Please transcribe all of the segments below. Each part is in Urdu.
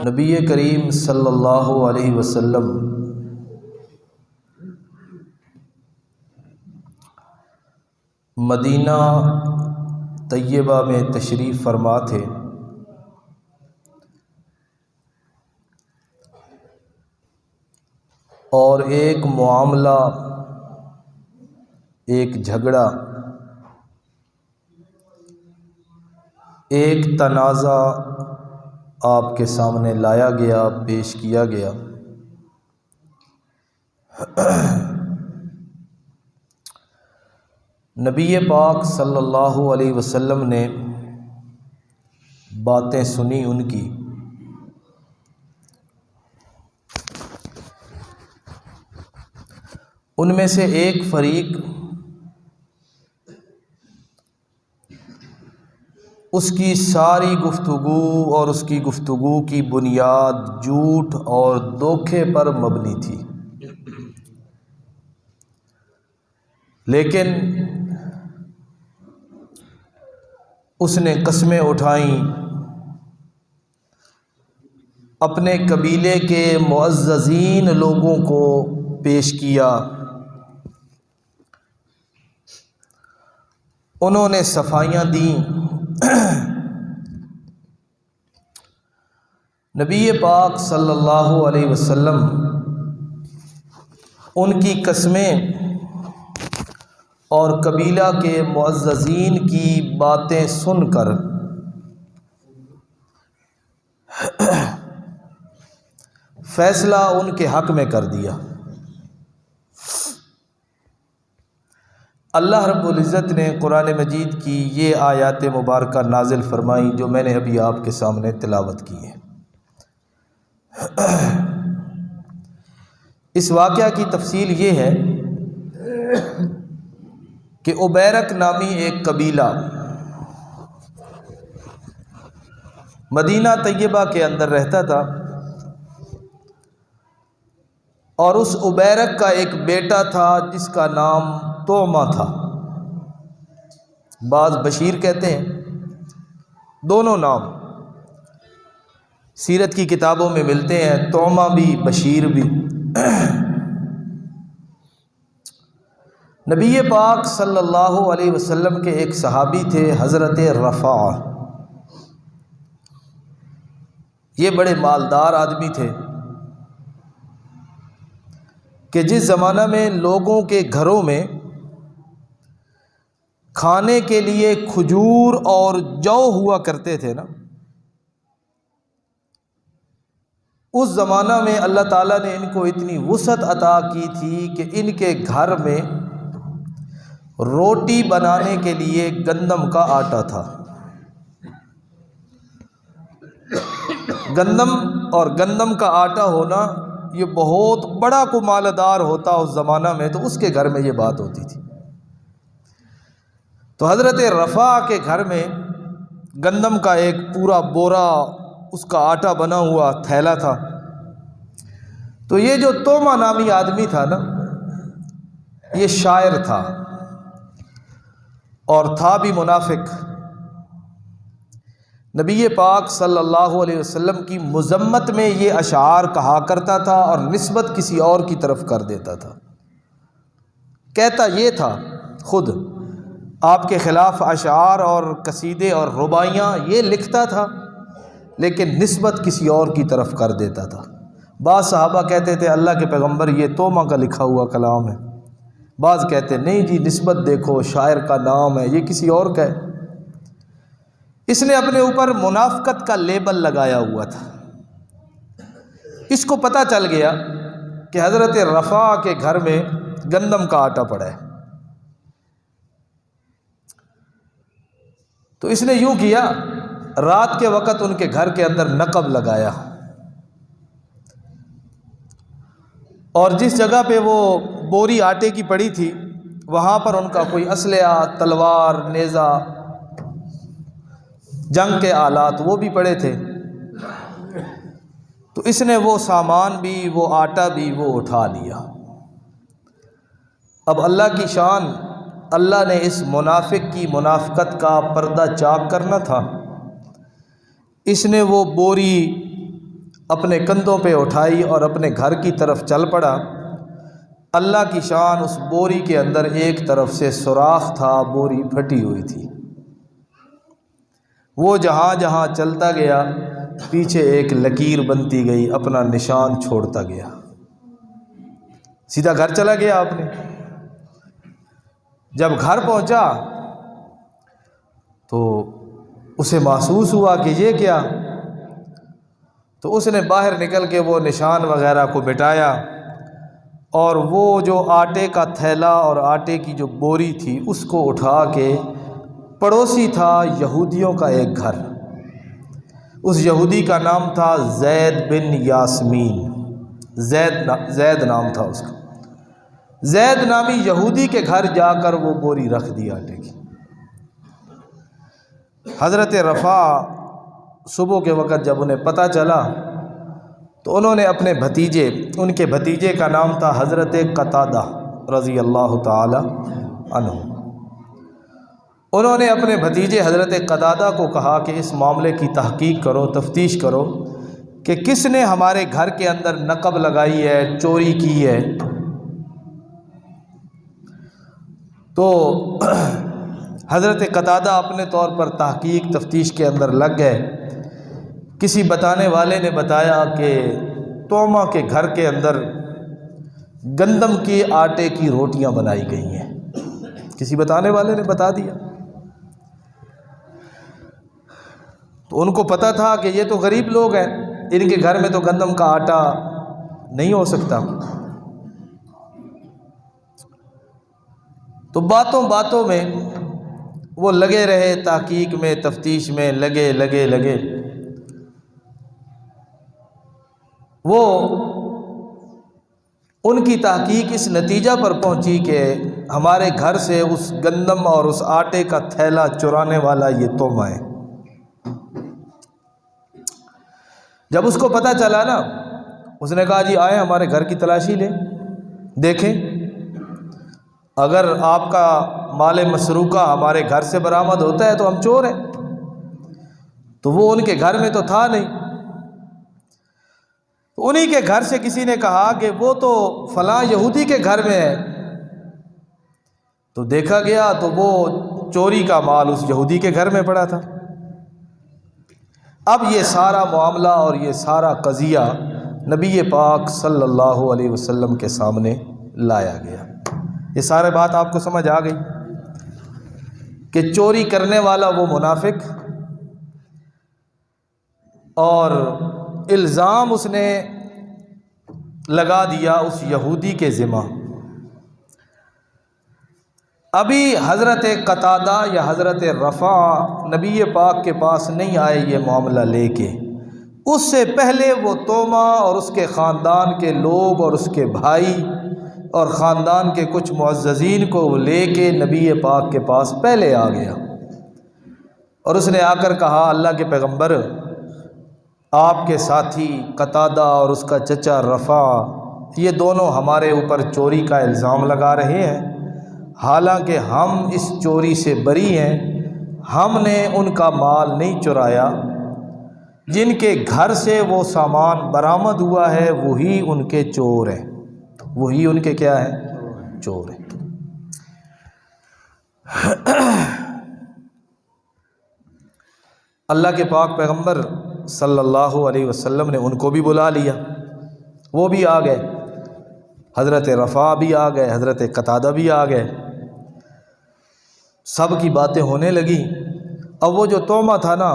نبی کریم صلی اللہ علیہ وسلم مدینہ طیبہ میں تشریف فرما تھے، اور ایک معاملہ، ایک جھگڑا، ایک تنازع آپ کے سامنے لایا گیا، پیش کیا گیا۔ نبی پاک صلی اللہ علیہ وسلم نے باتیں سنی ان کی، ان میں سے ایک فریق اس کی ساری گفتگو اور اس کی گفتگو کی بنیاد جھوٹ اور دھوکے پر مبنی تھی، لیکن اس نے قسمیں اٹھائیں، اپنے قبیلے کے معززین لوگوں کو پیش کیا، انہوں نے صفائیاں دیں۔ نبی پاک صلی اللہ علیہ وسلم ان کی قسمیں اور قبیلہ کے معززین کی باتیں سن کر فیصلہ ان کے حق میں کر دیا۔ اللہ رب العزت نے قرآن مجید کی یہ آیات مبارکہ نازل فرمائیں جو میں نے ابھی آپ کے سامنے تلاوت کی ہے۔ اس واقعہ کی تفصیل یہ ہے کہ عبیرک نامی ایک قبیلہ مدینہ طیبہ کے اندر رہتا تھا، اور اس عبیرک کا ایک بیٹا تھا جس کا نام طعمہ تھا، بعض بشیر کہتے ہیں، دونوں نام سیرت کی کتابوں میں ملتے ہیں، طعمہ بھی بشیر بھی۔ نبی پاک صلی اللہ علیہ وسلم کے ایک صحابی تھے حضرت رفاعہ، یہ بڑے مالدار آدمی تھے کہ جس زمانہ میں لوگوں کے گھروں میں کھانے کے لیے کھجور اور جو ہوا کرتے تھے نا، اس زمانہ میں اللہ تعالیٰ نے ان کو اتنی وسعت عطا کی تھی کہ ان کے گھر میں روٹی بنانے کے لیے گندم کا آٹا تھا۔ گندم اور گندم کا آٹا ہونا یہ بہت بڑا کو مالدار ہوتا اس زمانہ میں، تو اس کے گھر میں یہ بات ہوتی تھی۔ تو حضرت رفاع کے گھر میں گندم کا ایک پورا بورا اس کا آٹا بنا ہوا تھیلا تھا۔ تو یہ جو طعمہ نامی آدمی تھا نا، یہ شاعر تھا اور تھا بھی منافق، نبی پاک صلی اللہ علیہ وسلم کی مذمت میں یہ اشعار کہا کرتا تھا اور نسبت کسی اور کی طرف کر دیتا تھا۔ کہتا یہ تھا خود آپ کے خلاف اشعار اور قصیدے اور رباعیاں یہ لکھتا تھا، لیکن نسبت کسی اور کی طرف کر دیتا تھا۔ بعض صحابہ کہتے تھے اللہ کے پیغمبر یہ طعمہ کا لکھا ہوا کلام ہے، بعض کہتے نہیں جی نسبت دیکھو شاعر کا نام ہے، یہ کسی اور کا ہے۔ اس نے اپنے اوپر منافقت کا لیبل لگایا ہوا تھا۔ اس کو پتہ چل گیا کہ حضرت رفاع کے گھر میں گندم کا آٹا پڑا ہے، تو اس نے یوں کیا، رات کے وقت ان کے گھر کے اندر نقب لگایا، اور جس جگہ پہ وہ بوری آٹے کی پڑی تھی وہاں پر ان کا کوئی اسلحہ، تلوار، نیزہ، جنگ کے آلات وہ بھی پڑے تھے۔ تو اس نے وہ سامان بھی، وہ آٹا بھی وہ اٹھا لیا۔ اب اللہ کی شان اللہ نے اس منافق کی منافقت کا پردہ چاک کرنا تھا، اس نے وہ بوری اپنے کندھوں پہ اٹھائی اور اپنے گھر کی طرف چل پڑا۔ اللہ کی شان، اس بوری کے اندر ایک طرف سے سوراخ تھا، بوری پھٹی ہوئی تھی۔ وہ جہاں جہاں چلتا گیا پیچھے ایک لکیر بنتی گئی، اپنا نشان چھوڑتا گیا، سیدھا گھر چلا گیا آپ نے۔ جب گھر پہنچا تو اسے محسوس ہوا کہ یہ کیا، تو اس نے باہر نکل کے وہ نشان وغیرہ کو مٹایا، اور وہ جو آٹے کا تھیلا اور آٹے کی جو بوری تھی اس کو اٹھا کے، پڑوسی تھا یہودیوں کا ایک گھر، اس یہودی کا نام تھا زید بن یاسمین، زید نام تھا اس کا، زید نامی یہودی کے گھر جا کر وہ بوری رکھ دی آٹے کی۔ حضرت رفاع صبح کے وقت جب انہیں پتہ چلا تو انہوں نے اپنے بھتیجے، ان کے بھتیجے کا نام تھا حضرت قتادہ رضی اللہ تعالی عنہ، انہوں نے اپنے بھتیجے حضرت قتادہ کو کہا کہ اس معاملے کی تحقیق کرو، تفتیش کرو کہ کس نے ہمارے گھر کے اندر نقب لگائی ہے، چوری کی ہے۔ تو حضرت قتادہ اپنے طور پر تحقیق تفتیش کے اندر لگ گئے۔ کسی بتانے والے نے بتایا کہ توما کے گھر کے اندر گندم کے آٹے کی روٹیاں بنائی گئی ہیں، کسی بتانے والے نے بتا دیا۔ تو ان کو پتہ تھا کہ یہ تو غریب لوگ ہیں، ان کے گھر میں تو گندم کا آٹا نہیں ہو سکتا۔ تو باتوں باتوں میں وہ لگے رہے، تحقیق میں، تفتیش میں لگے۔ وہ ان کی تحقیق اس نتیجہ پر پہنچی کہ ہمارے گھر سے اس گندم اور اس آٹے کا تھیلا چرانے والا یہ توما ہے۔ جب اس کو پتہ چلا نا، اس نے کہا جی آئیں ہمارے گھر کی تلاشی لیں، دیکھیں اگر آپ کا مال مسروقہ ہمارے گھر سے برآمد ہوتا ہے تو ہم چور ہیں۔ تو وہ ان کے گھر میں تو تھا نہیں، تو انہی کے گھر سے کسی نے کہا کہ وہ تو فلاں یہودی کے گھر میں ہے۔ تو دیکھا گیا تو وہ چوری کا مال اس یہودی کے گھر میں پڑا تھا۔ اب یہ سارا معاملہ اور یہ سارا قضیہ نبی پاک صلی اللہ علیہ وسلم کے سامنے لایا گیا۔ یہ سارے بات آپ کو سمجھ آ گئی کہ چوری کرنے والا وہ منافق، اور الزام اس نے لگا دیا اس یہودی کے ذمہ۔ ابھی حضرت قتادہ یا حضرت رفاع نبی پاک کے پاس نہیں آئے یہ معاملہ لے کے، اس سے پہلے وہ توما اور اس کے خاندان کے لوگ اور اس کے بھائی اور خاندان کے کچھ معززین کو لے کے نبی پاک کے پاس پہلے آ گیا، اور اس نے آ کر کہا اللہ کے پیغمبر، آپ کے ساتھی قتادہ اور اس کا چچا رفاع یہ دونوں ہمارے اوپر چوری کا الزام لگا رہے ہیں، حالانکہ ہم اس چوری سے بری ہیں، ہم نے ان کا مال نہیں چرایا، جن کے گھر سے وہ سامان برآمد ہوا ہے وہی ان کے چور ہیں، وہی ان کے کیا ہیں؟ چور ہیں۔ اللہ کے پاک پیغمبر صلی اللہ علیہ وسلم نے ان کو بھی بلا لیا، وہ بھی آ گئے، حضرت رفاع بھی آ گئے، حضرت قتادہ بھی آ گئے، سب کی باتیں ہونے لگیں۔ اب وہ جو توما تھا نا،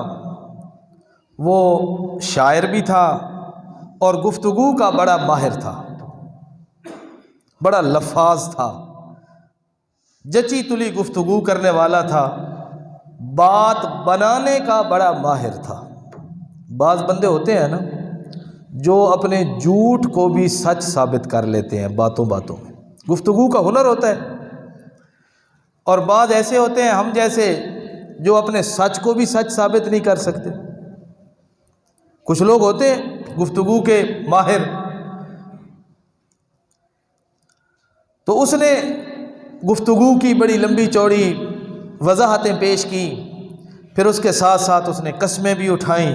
وہ شاعر بھی تھا اور گفتگو کا بڑا ماہر تھا، بڑا لفاظ تھا، جچی تلی گفتگو کرنے والا تھا، بات بنانے کا بڑا ماہر تھا۔ بعض بندے ہوتے ہیں نا جو اپنے جھوٹ کو بھی سچ ثابت کر لیتے ہیں باتوں باتوں میں، گفتگو کا ہنر ہوتا ہے، اور بعض ایسے ہوتے ہیں ہم جیسے جو اپنے سچ کو بھی سچ ثابت نہیں کر سکتے۔ کچھ لوگ ہوتے ہیں گفتگو کے ماہر۔ تو اس نے گفتگو کی، بڑی لمبی چوڑی وضاحتیں پیش کی، پھر اس کے ساتھ ساتھ اس نے قسمیں بھی اٹھائیں۔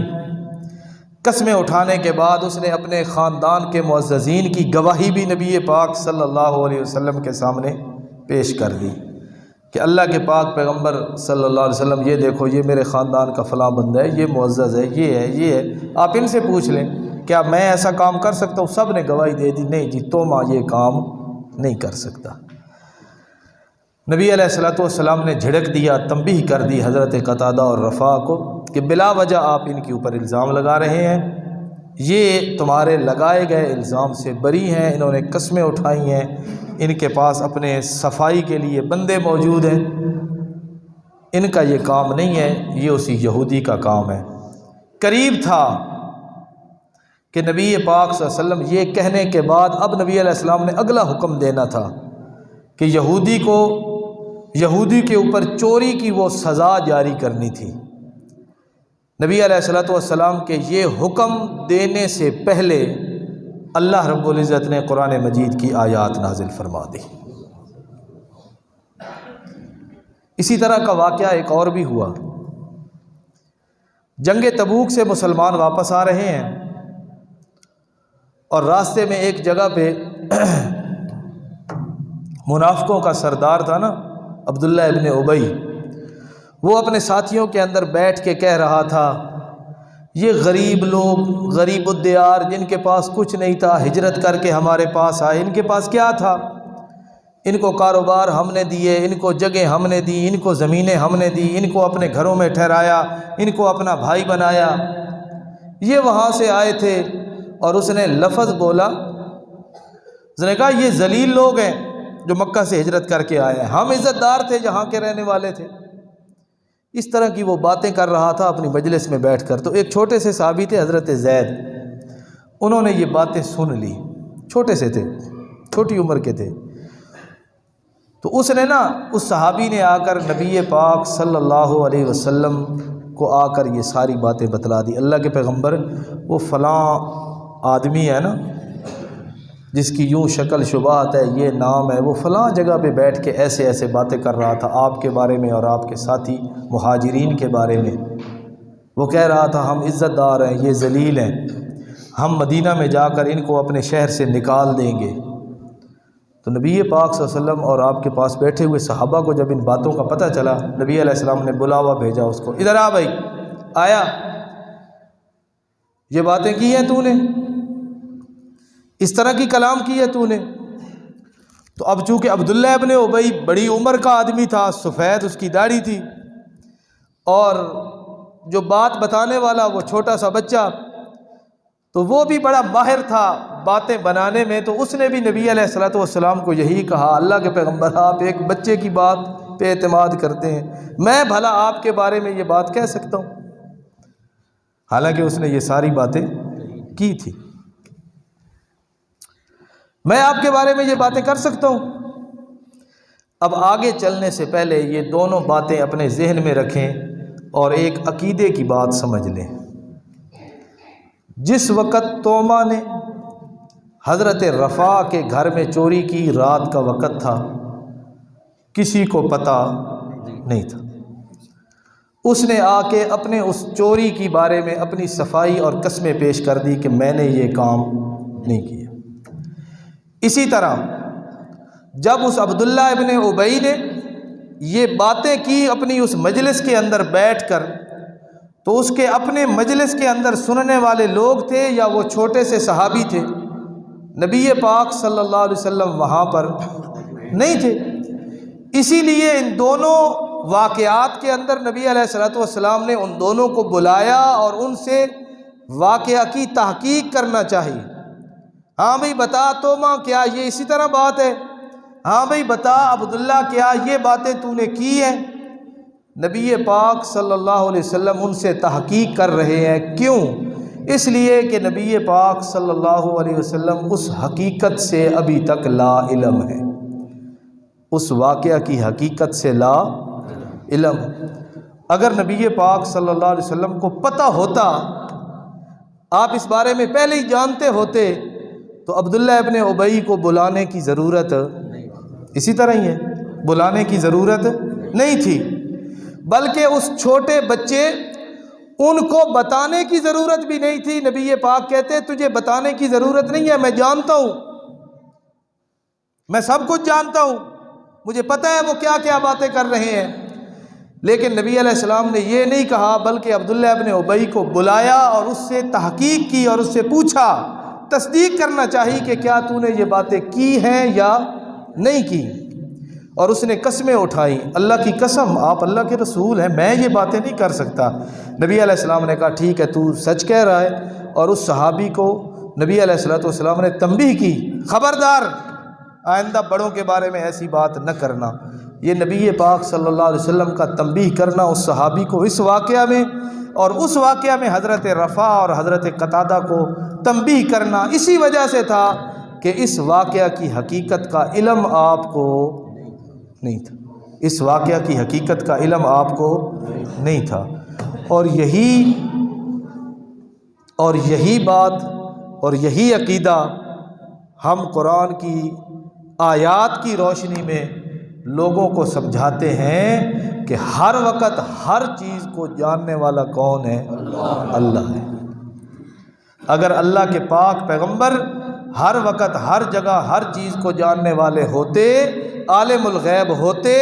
قسمیں اٹھانے کے بعد اس نے اپنے خاندان کے معززین کی گواہی بھی نبی پاک صلی اللہ علیہ وسلم کے سامنے پیش کر دی کہ اللہ کے پاک پیغمبر صلی اللہ علیہ وسلم یہ دیکھو، یہ میرے خاندان کا فلاں بندہ ہے، یہ معزز ہے، یہ ہے، آپ ان سے پوچھ لیں کیا میں ایسا کام کر سکتا ہوں؟ سب نے گواہی دے دی، نہیں جی توما یہ کام نہیں کر سکتا۔ نبی علیہ الصلوۃ والسلام نے جھڑک دیا، تنبیہ کر دی حضرت قتادہ اور رفاع کو کہ بلا وجہ آپ ان کے اوپر الزام لگا رہے ہیں، یہ تمہارے لگائے گئے الزام سے بری ہیں، انہوں نے قسمیں اٹھائی ہیں، ان کے پاس اپنے صفائی کے لیے بندے موجود ہیں، ان کا یہ کام نہیں ہے، یہ اسی یہودی کا کام ہے۔ قریب تھا کہ نبی پاک صلی اللہ علیہ وسلم یہ کہنے کے بعد اب نبی علیہ السلام نے اگلا حکم دینا تھا کہ یہودی کے اوپر چوری کی وہ سزا جاری کرنی تھی۔ نبی علیہ الصلوۃ والسلام کے یہ حکم دینے سے پہلے اللہ رب العزت نے قرآن مجید کی آیات نازل فرما دی۔ اسی طرح کا واقعہ ایک اور بھی ہوا۔ جنگ تبوک سے مسلمان واپس آ رہے ہیں اور راستے میں ایک جگہ پہ منافقوں کا سردار تھا نا عبداللہ ابن ابی، وہ اپنے ساتھیوں کے اندر بیٹھ کے کہہ رہا تھا یہ غریب لوگ، غریب الدیار، جن کے پاس کچھ نہیں تھا، ہجرت کر کے ہمارے پاس آئے، ان کے پاس کیا تھا؟ ان کو کاروبار ہم نے دیے، ان کو جگہ ہم نے دی، ان کو زمینیں ہم نے دی، ان کو اپنے گھروں میں ٹھہرایا، ان کو اپنا بھائی بنایا۔ یہ وہاں سے آئے تھے اور اس نے لفظ بولا، اس نے کہا یہ ذلیل لوگ ہیں جو مکہ سے ہجرت کر کے آئے ہیں، ہم عزت دار تھے، جہاں کے رہنے والے تھے۔ اس طرح کی وہ باتیں کر رہا تھا اپنی مجلس میں بیٹھ کر۔ تو ایک چھوٹے سے صحابی تھے حضرت زید، انہوں نے یہ باتیں سن لی، چھوٹے سے تھے، چھوٹی عمر کے تھے۔ تو اس نے اس صحابی نے آ کر نبی پاک صلی اللہ علیہ وسلم کو آ کر یہ ساری باتیں بتلا دی۔ اللہ کے پیغمبر، وہ فلاں آدمی ہے نا جس کی یوں شکل شباہت ہے، یہ نام ہے، وہ فلاں جگہ پہ بیٹھ کے ایسے ایسے باتیں کر رہا تھا آپ کے بارے میں اور آپ کے ساتھی مہاجرین کے بارے میں۔ وہ کہہ رہا تھا ہم عزت دار ہیں، یہ ذلیل ہیں، ہم مدینہ میں جا کر ان کو اپنے شہر سے نکال دیں گے۔ تو نبی پاک صلی اللہ علیہ وسلم اور آپ کے پاس بیٹھے ہوئے صحابہ کو جب ان باتوں کا پتہ چلا، نبی علیہ السلام نے بلاوا بھیجا اس کو، ادھر آ بھائی، آیا، یہ باتیں کی ہیں تو نے، اس طرح کی کلام کی ہے تو نے۔ تو اب چونکہ عبداللہ ابن ابی بڑی عمر کا آدمی تھا، سفید اس کی داڑھی تھی، اور جو بات بتانے والا وہ چھوٹا سا بچہ، تو وہ بھی بڑا ماہر تھا باتیں بنانے میں۔ تو اس نے بھی نبی علیہ الصلوۃ والسلام کو یہی کہا، اللہ کے پیغمبر آپ ایک بچے کی بات پہ اعتماد کرتے ہیں، میں بھلا آپ کے بارے میں یہ بات کہہ سکتا ہوں؟ حالانکہ اس نے یہ ساری باتیں کی تھی، میں آپ کے بارے میں یہ باتیں کر سکتا ہوں؟ اب آگے چلنے سے پہلے یہ دونوں باتیں اپنے ذہن میں رکھیں اور ایک عقیدے کی بات سمجھ لیں۔ جس وقت توما نے حضرت رفاع کے گھر میں چوری کی، رات کا وقت تھا، کسی کو پتہ نہیں تھا، اس نے آ کے اپنے اس چوری کی بارے میں اپنی صفائی اور قسمیں پیش کر دی کہ میں نے یہ کام نہیں کیا۔ اسی طرح جب اس عبداللہ ابن ابی نے یہ باتیں کی اپنی اس مجلس کے اندر بیٹھ کر، تو اس کے اپنے مجلس کے اندر سننے والے لوگ تھے یا وہ چھوٹے سے صحابی تھے؟ نبی پاک صلی اللہ علیہ وسلم وہاں پر نہیں تھے۔ اسی لیے ان دونوں واقعات کے اندر نبی علیہ الصلوۃ والسلام نے ان دونوں کو بلایا اور ان سے واقعہ کی تحقیق کرنا چاہیے۔ ہاں بھئی بتا توما، کیا یہ اسی طرح بات ہے؟ ہاں بھئی بتا عبداللہ، کیا یہ باتیں تو نے کی ہیں؟ نبی پاک صلی اللہ علیہ وسلم ان سے تحقیق کر رہے ہیں۔ کیوں؟ اس لیے کہ نبی پاک صلی اللہ علیہ وسلم اس حقیقت سے ابھی تک لا علم ہے، اس واقعہ کی حقیقت سے لا علم۔ اگر نبی پاک صلی اللہ علیہ وسلم کو پتہ ہوتا، آپ اس بارے میں پہلے ہی جانتے ہوتے، تو عبداللہ ابن ابی کو بلانے کی ضرورت اسی طرح ہی ہے۔ بلانے کی ضرورت نہیں تھی، بلکہ اس چھوٹے بچے ان کو بتانے کی ضرورت بھی نہیں تھی۔ نبی پاک کہتے تجھے بتانے کی ضرورت نہیں ہے، میں جانتا ہوں، میں سب کچھ جانتا ہوں، مجھے پتہ ہے وہ کیا کیا باتیں کر رہے ہیں۔ لیکن نبی علیہ السلام نے یہ نہیں کہا، بلکہ عبداللہ ابن ابی کو بلایا اور اس سے تحقیق کی اور اس سے پوچھا، تصدیق کرنا چاہیے کہ کیا تو نے یہ باتیں کی ہیں یا نہیں کی۔ اور اس نے قسمیں اٹھائیں، اللہ کی قسم آپ اللہ کے رسول ہیں، میں یہ باتیں نہیں کر سکتا۔ نبی علیہ السلام نے کہا ٹھیک ہے تو سچ کہہ رہا ہے، اور اس صحابی کو نبی علیہ السلام نے تنبیہ کی، خبردار آئندہ بڑوں کے بارے میں ایسی بات نہ کرنا۔ یہ نبی پاک صلی اللہ علیہ وسلم کا تنبیہ کرنا اس صحابی کو اس واقعہ میں، اور اس واقعہ میں حضرت رفاع اور حضرت قتادہ کو تنبیہ کرنا اسی وجہ سے تھا کہ اس واقعہ کی حقیقت کا علم آپ کو نہیں تھا، اس واقعہ کی حقیقت کا علم آپ کو نہیں تھا۔ اور یہی بات اور یہی عقیدہ ہم قرآن کی آیات کی روشنی میں لوگوں کو سمجھاتے ہیں کہ ہر وقت ہر چیز کو جاننے والا کون ہے؟ اللہ ہے۔ اگر اللہ کے پاک پیغمبر ہر وقت ہر جگہ ہر چیز کو جاننے والے ہوتے، عالم الغیب ہوتے،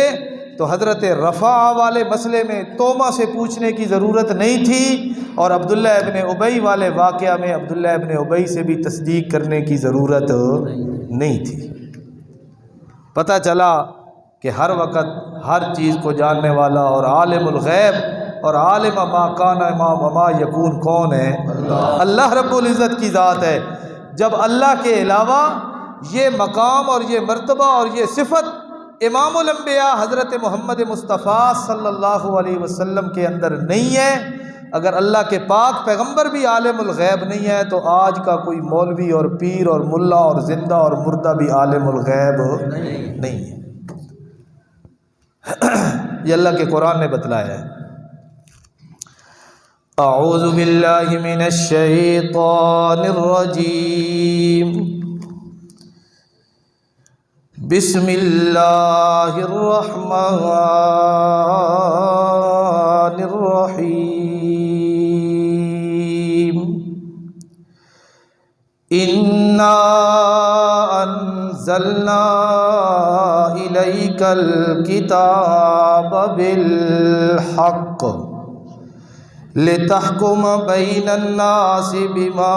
تو حضرت رفاع والے مسئلے میں توما سے پوچھنے کی ضرورت نہیں تھی، اور عبداللہ ابن ابی والے واقعہ میں عبداللہ ابن ابی سے بھی تصدیق کرنے کی ضرورت نہیں تھی۔ پتہ چلا کہ ہر وقت ہر چیز کو جاننے والا اور عالم الغیب اور عالم ما کان وما یکون کون ہے؟ اللہ رب العزت کی ذات ہے۔ جب اللہ کے علاوہ یہ مقام اور یہ مرتبہ اور یہ صفت امام الانبیاء حضرت محمد مصطفیٰ صلی اللہ علیہ وسلم کے اندر نہیں ہے، اگر اللہ کے پاک پیغمبر بھی عالم الغیب نہیں ہے تو آج کا کوئی مولوی اور پیر اور ملا اور زندہ اور مردہ بھی عالم الغیب نہیں ہے۔ یہ اللہ کے قرآن نے بتلایا ہے۔ اعوذ باللہ من الشیطان الرجیم، بسم اللہ الرحمن الرحیم، انا انزلنا الیک الکتاب بالحق لتحکم بین الناس بما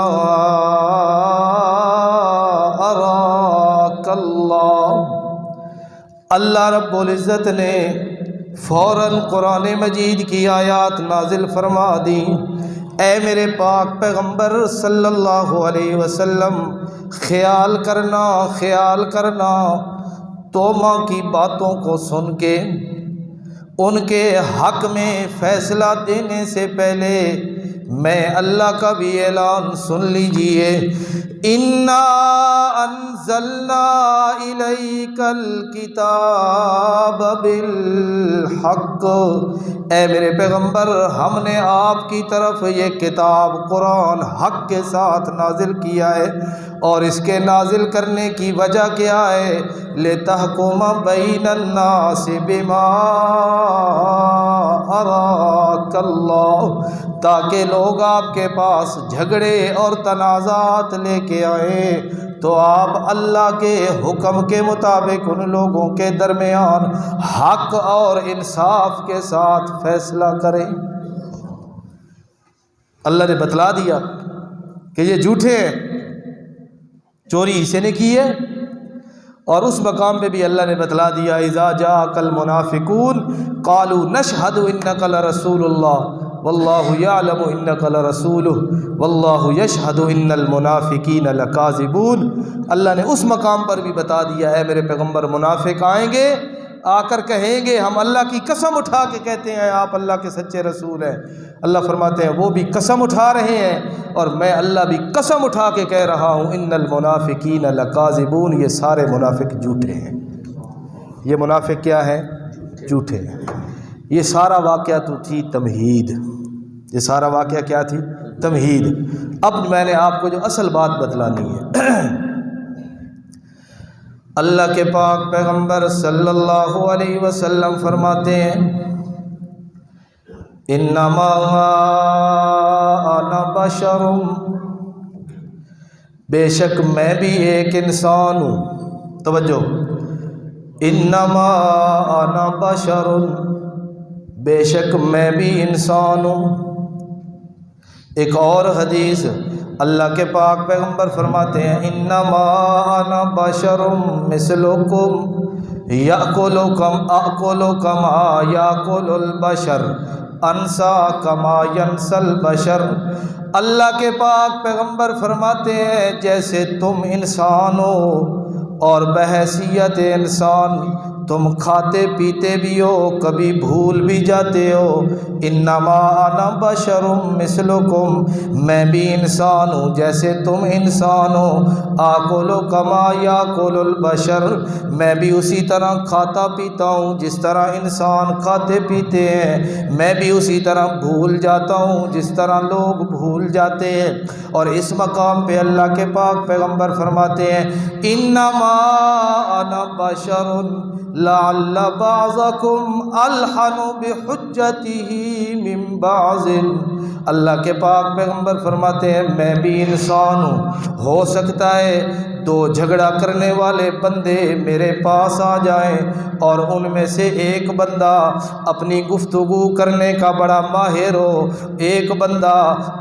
اراک اللہ۔ اللہ رب العزت نے فوراً قرآن مجید کی آیات نازل فرما دی، اے میرے پاک پیغمبر صلی اللہ علیہ وسلم، خیال کرنا توما کی باتوں کو سن کے ان کے حق میں فیصلہ دینے سے پہلے میں اللہ کا بھی اعلان سن لیجئے، انا انزلنا الیک الکتاب بالحق، اے میرے پیغمبر ہم نے آپ کی طرف یہ کتاب قرآن حق کے ساتھ نازل کیا ہے، اور اس کے نازل کرنے کی وجہ کیا ہے؟ لتحکم بین الناس بما اراک اللہ، تاکہ لوگ آپ کے پاس جھگڑے اور تنازعات لے کے آئیں تو آپ اللہ کے حکم کے مطابق ان لوگوں کے درمیان حق اور انصاف کے ساتھ فیصلہ کریں۔ اللہ نے بتلا دیا کہ یہ جھوٹے ہیں، چوری اسے نے کی ہے، اور اس مقام پہ بھی اللہ نے بتلا دیا، اذا جاءک المنافقون قالوا نشہد انک لرسول اللہ واللہ یعلم انک لرسولہ واللہ یشہد ان المنافقین لکاذبون۔ اللہ نے اس مقام پر بھی بتا دیا، اے میرے پیغمبر منافق آئیں گے، آ کر کہیں گے ہم اللہ کی قسم اٹھا کے کہتے ہیں آپ اللہ کے سچے رسول ہیں۔ اللہ فرماتے ہیں وہ بھی قسم اٹھا رہے ہیں اور میں اللہ بھی قسم اٹھا کے کہہ رہا ہوں، ان المنافقین لکاذبون، یہ سارے منافق جھوٹے ہیں۔ یہ منافق کیا ہے؟ جھوٹے ہیں۔ یہ سارا واقعہ تو تھی تمہید، یہ سارا واقعہ کیا تھی؟ تمہید۔ اب میں نے آپ کو جو اصل بات بتلانی ہے، اللہ کے پاک پیغمبر صلی اللہ علیہ وسلم فرماتے ہیں انما انا بشر، بے شک میں بھی ایک انسان ہوں. توجہ، انما انا بشر، بے شک میں بھی انسان ہوں. ایک اور حدیث اللہ کے پاک پیغمبر فرماتے ہیں انما انا بشر مثلکم یاکل کما یاکل البشر انسا کما ینسى البشر. اللہ کے پاک پیغمبر فرماتے ہیں جیسے تم انسان ہو اور بحیثیت انسان تم کھاتے پیتے بھی ہو، کبھی بھول بھی جاتے ہو. انما انا بشر مثلکم، میں بھی انسان ہوں جیسے تم انسان ہو. آکل کما یاکل البشر، میں بھی اسی طرح کھاتا پیتا ہوں جس طرح انسان کھاتے پیتے ہیں. میں بھی اسی طرح بھول جاتا ہوں جس طرح لوگ بھول جاتے ہیں. اور اس مقام پہ اللہ کے پاک پیغمبر فرماتے ہیں انما انا بشر لعل بعضکم الحن بحجتہ من بعض. اللہ کے پاک پیغمبر فرماتے ہیں میں بھی انسان ہوں، ہو سکتا ہے دو جھگڑا کرنے والے بندے میرے پاس آ جائیں اور ان میں سے ایک بندہ اپنی گفتگو کرنے کا بڑا ماہر ہو، ایک بندہ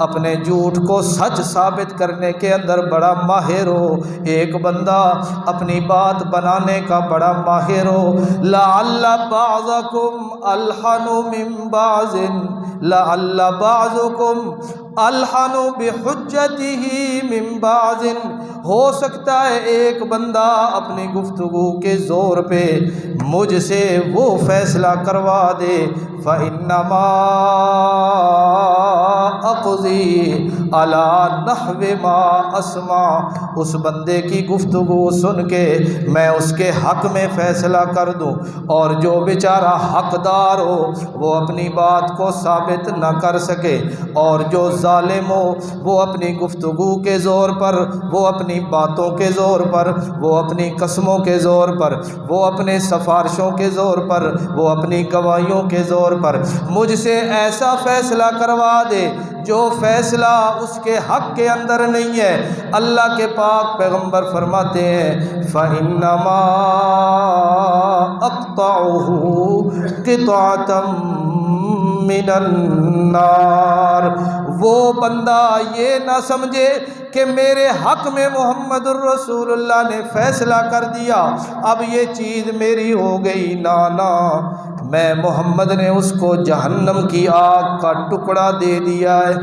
اپنے جھوٹ کو سچ ثابت کرنے کے اندر بڑا ماہر ہو، ایک بندہ اپنی بات بنانے کا بڑا ماہر ہو. لعل بعضکم الحن من بعض لعل بعضکم الحن بحجتہ من بعض. ہو سکتا ہے ایک بندہ اپنی گفتگو کے زور پہ مجھ سے وہ فیصلہ کروا دے. فإنما اقضی علی نحو ما اسمع، اس بندے کی گفتگو سن کے میں اس کے حق میں فیصلہ کر دوں، اور جو بیچارہ حقدار ہو وہ اپنی بات کو ثابت نہ کر سکے، اور جو ظالم ہو وہ اپنی گفتگو کے زور پر، وہ اپنی باتوں کے زور پر، وہ اپنی قسموں کے زور پر، وہ اپنے سفارشوں کے زور پر، وہ اپنی گواہیوں کے زور پر مجھ سے ایسا فیصلہ کروا دے جو فیصلہ اس کے حق کے اندر نہیں ہے. اللہ کے پاک پیغمبر فرماتے ہیں فإنما أقطعه قطعة من النار. وہ بندہ یہ نہ سمجھے کہ میرے حق میں محمد الرسول اللہ نے فیصلہ کر دیا اب یہ چیز میری ہو گئی. نانا، میں محمد نے اس کو جہنم کی آگ کا ٹکڑا دے دیا ہے.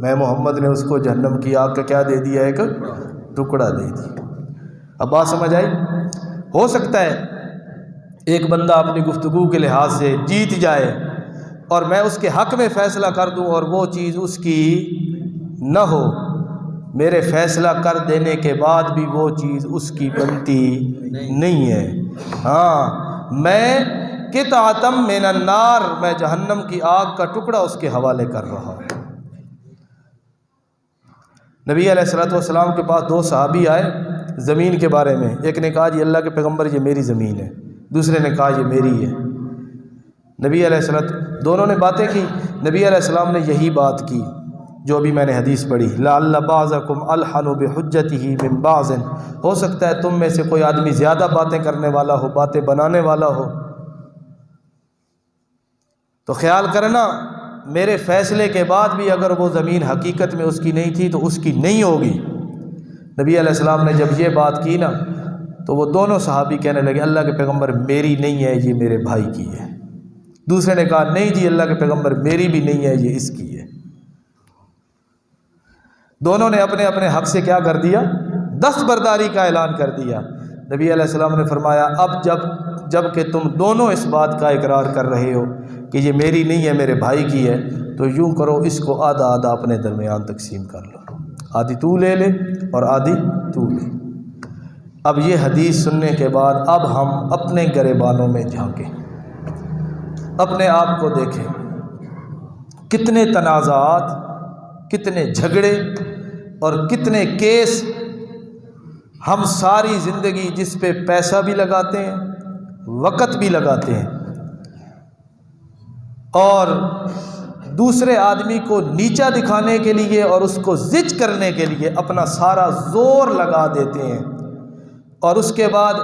میں محمد نے اس کو جہنم کی آگ کا کیا دے دیا ہے؟ ایک ٹکڑا دے دیا. اب بات سمجھ آئی؟ ہو سکتا ہے ایک بندہ اپنی گفتگو کے لحاظ سے جیت جائے اور میں اس کے حق میں فیصلہ کر دوں اور وہ چیز اس کی نہ ہو. میرے فیصلہ کر دینے کے بعد بھی وہ چیز اس کی بنتی نہیں ہے. ہاں، میں قطعۃ من النار، میں جہنم کی آگ کا ٹکڑا اس کے حوالے کر رہا ہوں. نبی علیہ الصلوۃ والسلام کے پاس دو صحابی آئے زمین کے بارے میں. ایک نے کہا جی اللہ کے پیغمبر یہ میری زمین ہے، دوسرے نے کہا یہ میری ہے. نبی علیہ الصلوۃ، دونوں نے باتیں کی. نبی علیہ السلام نے یہی بات کی جو ابھی میں نے حدیث پڑھی، لعل بعضکم الحن بحجتہ من بعض. ہو سکتا ہے تم میں سے کوئی آدمی زیادہ باتیں کرنے والا ہو، باتیں بنانے والا ہو. تو خیال کرنا میرے فیصلے کے بعد بھی اگر وہ زمین حقیقت میں اس کی نہیں تھی تو اس کی نہیں ہوگی. نبی علیہ السلام نے جب یہ بات کی نا تو وہ دونوں صحابی کہنے لگے اللہ کے پیغمبر میری نہیں ہے، یہ میرے بھائی کی ہے. دوسرے نے کہا نہیں جی اللہ کے پیغمبر میری بھی نہیں ہے، یہ اس کی ہے. دونوں نے اپنے اپنے حق سے کیا کر دیا؟ دستبرداری کا اعلان کر دیا. نبی علیہ السلام نے فرمایا اب جب کہ تم دونوں اس بات کا اقرار کر رہے ہو کہ یہ میری نہیں ہے میرے بھائی کی ہے تو یوں کرو اس کو آدھا آدھا اپنے درمیان تقسیم کر لو، آدھی تو لے لے اور آدھی تو لے. اب یہ حدیث سننے کے بعد اب ہم اپنے گریبانوں میں جھانکیں، اپنے آپ کو دیکھیں. کتنے تنازعات، کتنے جھگڑے اور کتنے کیس ہم ساری زندگی جس پہ پیسہ بھی لگاتے ہیں، وقت بھی لگاتے ہیں، اور دوسرے آدمی کو نیچا دکھانے کے لیے اور اس کو زج کرنے کے لیے اپنا سارا زور لگا دیتے ہیں، اور اس کے بعد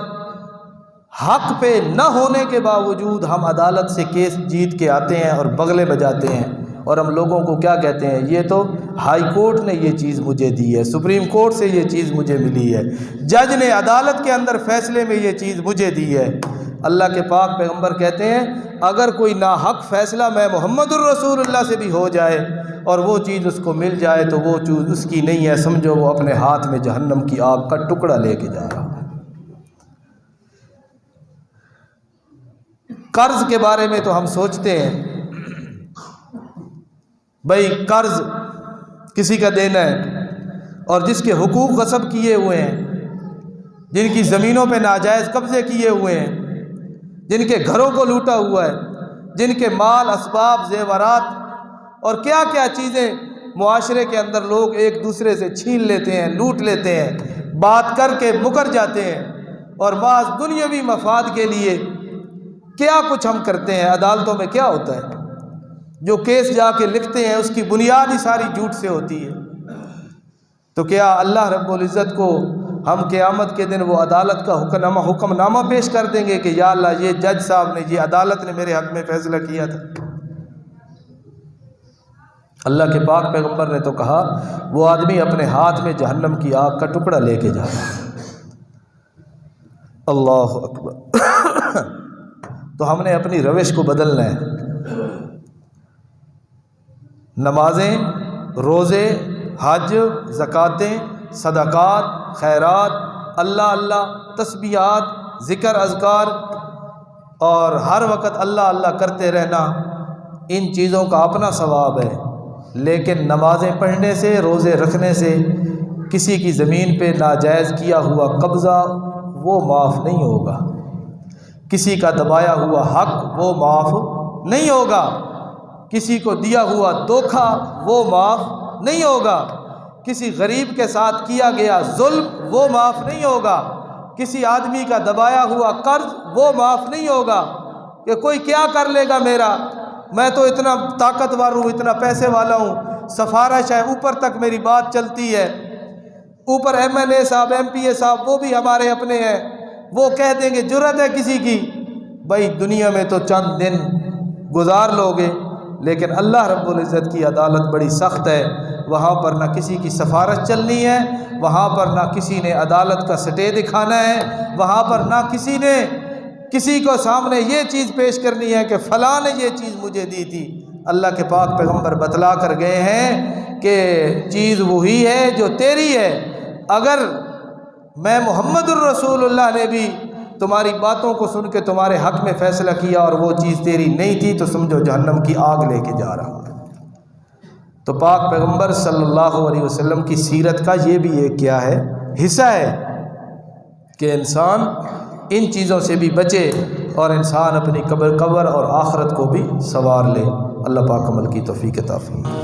حق پہ نہ ہونے کے باوجود ہم عدالت سے کیس جیت کے آتے ہیں اور بغلے بجاتے ہیں، اور ہم لوگوں کو کیا کہتے ہیں؟ یہ تو ہائی کورٹ نے یہ چیز مجھے دی ہے، سپریم کورٹ سے یہ چیز مجھے ملی ہے، جج نے عدالت کے اندر فیصلے میں یہ چیز مجھے دی ہے۔ اللہ کے پاک پیغمبر کہتے ہیں اگر کوئی ناحق فیصلہ میں محمد الرسول اللہ سے بھی ہو جائے اور وہ چیز اس کو مل جائے تو وہ چیز اس کی نہیں ہے، سمجھو وہ اپنے ہاتھ میں جہنم کی آگ کا ٹکڑا لے کے جا رہا ہے۔ قرض کے بارے میں تو ہم سوچتے ہیں بھئی قرض کسی کا دینا ہے، اور جس کے حقوق غصب کیے ہوئے ہیں، جن کی زمینوں پہ ناجائز قبضے کیے ہوئے ہیں، جن کے گھروں کو لوٹا ہوا ہے، جن کے مال اسباب زیورات اور کیا کیا چیزیں معاشرے کے اندر لوگ ایک دوسرے سے چھین لیتے ہیں، لوٹ لیتے ہیں، بات کر کے مکر جاتے ہیں، اور بعض دنیاوی مفاد کے لیے کیا کچھ ہم کرتے ہیں۔ عدالتوں میں کیا ہوتا ہے؟ جو کیس جا کے لکھتے ہیں اس کی بنیاد ہی ساری جھوٹ سے ہوتی ہے۔ تو کیا اللہ رب العزت کو ہم قیامت کے دن وہ عدالت کا حکم نامہ پیش کر دیں گے کہ یا اللہ یہ جج صاحب نے، یہ عدالت نے میرے حق میں فیصلہ کیا تھا؟ اللہ کے پاک پیغمبر نے تو کہا وہ آدمی اپنے ہاتھ میں جہنم کی آگ کا ٹکڑا لے کے جا رہا ہے۔ اللہ اکبر۔ تو ہم نے اپنی روش کو بدلنا ہے۔ نمازیں، روزے، حج، زکاتیں، صدقات، خیرات، اللہ اللہ، تسبیحات، ذکر اذکار، اور ہر وقت اللہ اللہ کرتے رہنا، ان چیزوں کا اپنا ثواب ہے، لیکن نمازیں پڑھنے سے، روزے رکھنے سے کسی کی زمین پہ ناجائز کیا ہوا قبضہ وہ معاف نہیں ہوگا، کسی کا دبایا ہوا حق وہ معاف نہیں ہوگا، کسی کو دیا ہوا دھوکہ وہ معاف نہیں ہوگا، کسی غریب کے ساتھ کیا گیا ظلم وہ معاف نہیں ہوگا، کسی آدمی کا دبایا ہوا قرض وہ معاف نہیں ہوگا کہ کوئی کیا کر لے گا میرا، میں تو اتنا طاقتور ہوں، اتنا پیسے والا ہوں، سفارش ہے، اوپر تک میری بات چلتی ہے، اوپر ایم ایل اے صاحب، ایم پی اے صاحب وہ بھی ہمارے اپنے ہیں، وہ کہہ دیں گے جرت ہے کسی کی۔ بھائی دنیا میں تو چند دن گزار لوگے، لیکن اللہ رب العزت کی عدالت بڑی سخت ہے، وہاں پر نہ کسی کی سفارش چلنی ہے، وہاں پر نہ کسی نے عدالت کا سٹے دکھانا ہے، وہاں پر نہ کسی نے کسی کو سامنے یہ چیز پیش کرنی ہے کہ فلاں نے یہ چیز مجھے دی تھی۔ اللہ کے پاک پیغمبر بتلا کر گئے ہیں کہ چیز وہی ہے جو تیری ہے، اگر میں محمد الرسول اللہ نے بھی تمہاری باتوں کو سن کے تمہارے حق میں فیصلہ کیا اور وہ چیز تیری نہیں تھی تو سمجھو جہنم کی آگ لے کے جا رہا ہے۔ تو پاک پیغمبر صلی اللہ علیہ وسلم کی سیرت کا یہ بھی ایک کیا ہے حصہ ہے کہ انسان ان چیزوں سے بھی بچے اور انسان اپنی قبر اور آخرت کو بھی سنوار لے۔ اللہ پاک عمل کی توفیق عطا فرمائے۔